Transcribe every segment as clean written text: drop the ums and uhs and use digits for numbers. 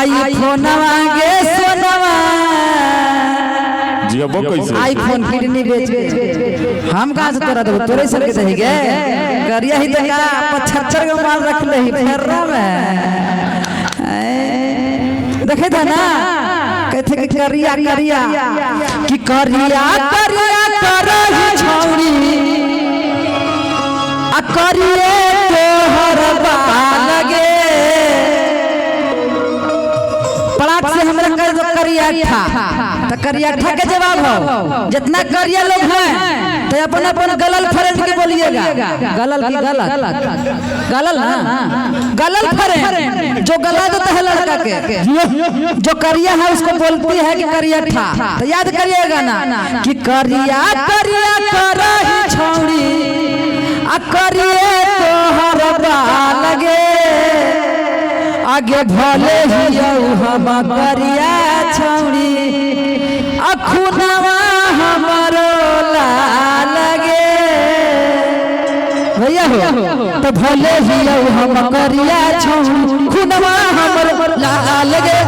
iPhone गे सोनवा जी अब कैसे आईफोन किडनी बेच हम कहां से तोरा देबो तोरे सब के दही गे गरिया ही तका 75 के माल रख ले फेररा में देखे था ना कहते कि करिया करिया कि करिया करिया करही छौरी आ करिए तोहर बालगे पलाट से हमरा कर दो करिया था तो करिया था के जवाब हो जितना करिया लोग हैं तो अपन अपन गलल फ्रेंड के बोलिएगा गलल की गलत गलल ना गलल फ्रेंड जो गला देता है लड़का के जो करिया है उसको बोलती है कि करिया था तो याद करिएगा ना कि करिया करिया करही छौरी आ करिए तोहर बालगे आगे भले ही हम करिया छौरी अखुनवा हमरो लालगे भैया हो तो भले ही हम करिया छौरी खुनवा हमरो लालगे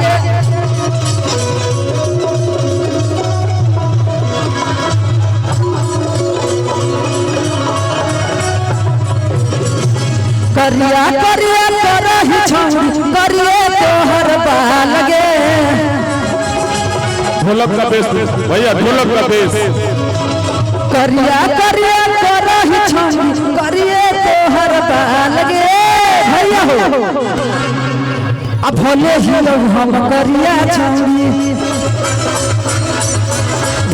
करिया करिया करही छौरी करिए तोहर बालगे ढोलक का बेस भैया ढोलक का बेस करिया करिया करही छौरी करिए तोहर बालगे भैया हो अब भले ही हम करिया छौरी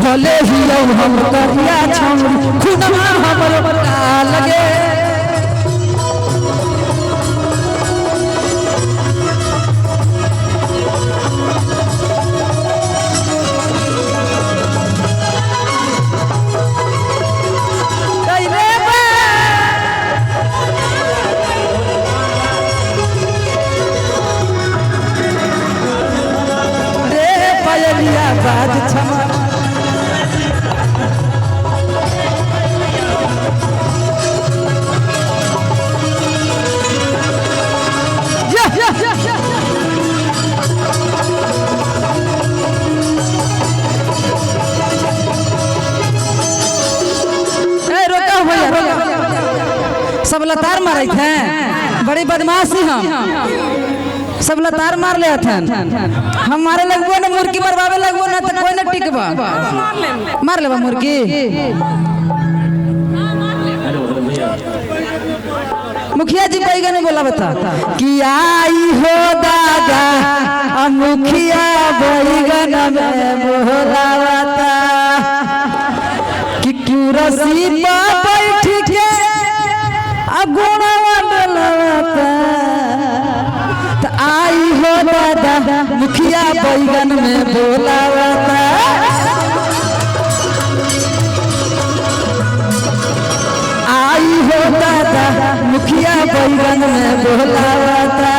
भले ही हम करिया छौरी खुनवा हमरो बालगे बाज छमा रोका भैया रोका सब लतार मारे थे बड़ी बदमाशी हम सब लतार मार ले हम मारे लगबो ना मुर्गी मरवावे लगबो ना तो कोई ना टिकबा मार लेबा मुर्गी मुखिया जी बैगन बोला बता कि आई हो दादा मुखिया बैगन में बोलावता कि कुर्सी पर बैठ के अगुणवा डलवता आई हो दादा मुखिया बैगन में बोलावता आई हो दादा मुखिया बैगन में बोलावता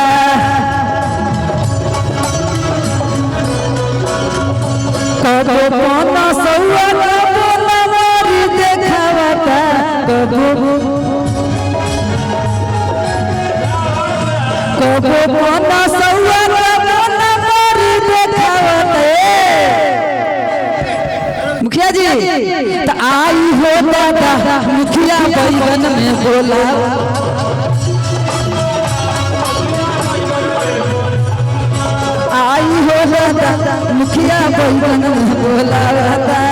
कबो कोना सौआ बोला मोरी देखावता कबो कोना सौआ बोला मोरी देखावते मुखिया जी तो आई हो दादा मुखिया बैगन में बोला आई हो दादा मुखिया बैगन में बोलावता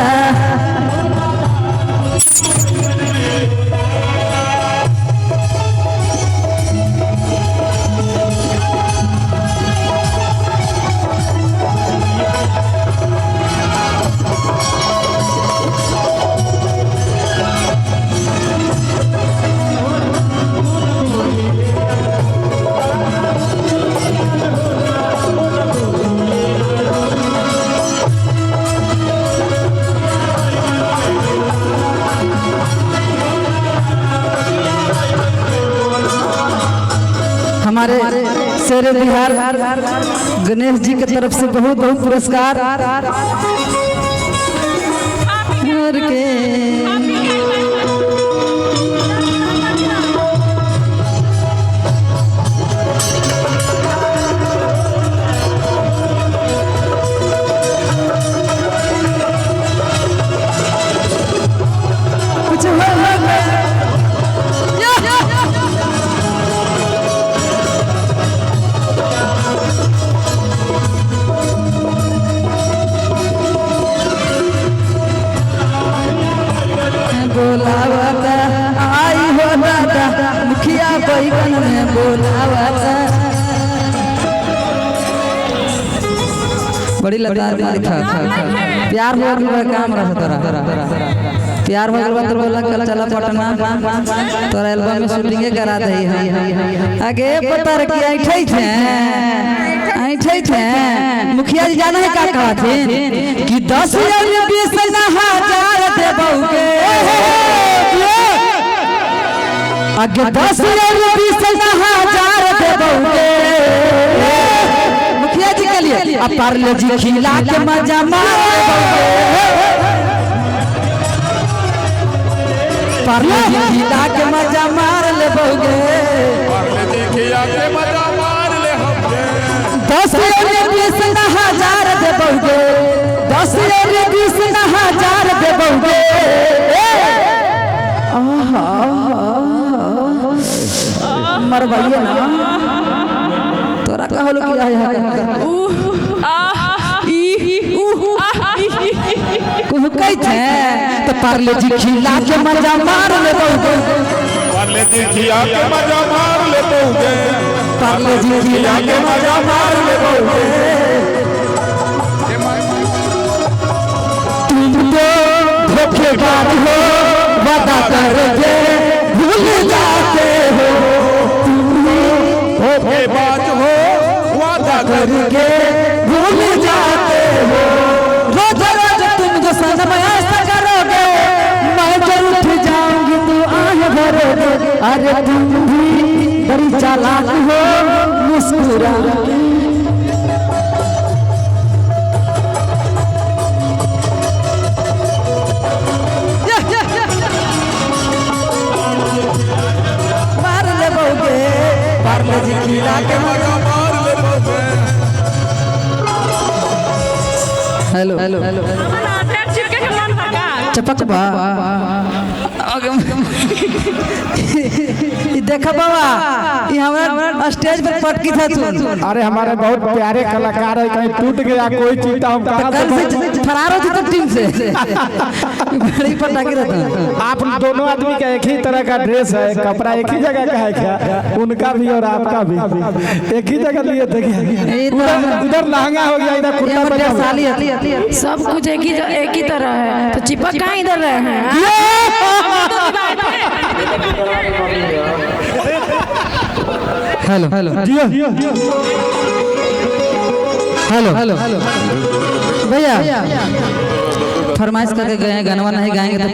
हमारे शेर बिहार गणेश जी की तरफ से बहुत बहुत पुरस्कार बड़ी लतार वाली था प्यार हो गया काम रहा तोरा प्यार हो गया तो बोला कल चला पटना तोरा एल्बम में शूटिंग करा दे आगे पता रे कि ऐठे थे मुखिया जी जाना है का कहा थे कि 10,000 20 हजार दे बहुके आगे 10,000 20 हजार दे बहुके मुखिया जी के लिए अब पार्ले जी खिला के मजा मार पार्ले जी खिला के मजा मार ले बहुगे पार्ले जी खिला के मजा मार ले हमके 10,000 20 हजार दे बहुगे 10,000 20 हजार दे बहुगे मर भइए ना तोरा का होलो कि कहै थे तो पार्ले जी खिला के मजा मार ले बहुगे पार्ले जी खिला के मजा मार ले बहुगे पार्ले जी खिला के मजा मार ले बहुगे तुम तो धोखेबाज हो वादा करके भूल जाते हो तुम धोखेबाज हो वादा करके भूल जाते हो रोज रोज तुम जो सनम ऐसा करोगे मैं जरूर उठ जाऊंगी तू आह भरोगे अरे तुम भी बड़ी चालाक हो मुस्कुरा मार ले बहुगे पार्ले जी खिला के मजा मार ले बहुगे हेलो हेलो हेलो चपक बा देखा बाबा ये हमारा स्टेज पर पटकी था तू अरे हमारे बहुत प्यारे कलाकार है कहीं टूट गया कोई चीज तो हम कहाँ कल से फरार होती तो टीम से बड़ी पटाखी रहता आप दोनों आदमी का एक ही तरह का ड्रेस है कपड़ा एक ही जगह का है क्या उनका भी और आपका भी एक ही जगह लिए थे क्या उधर लहंगा हो गया इधर कुर्ता पजामा सब कुछ एक ही तरह है तो चिपक कहाँ इधर रहे हैं हेलो हेलो हेलो हेलो भैया फरमाइश करके गए हैं गाना नहीं गाएंगे तो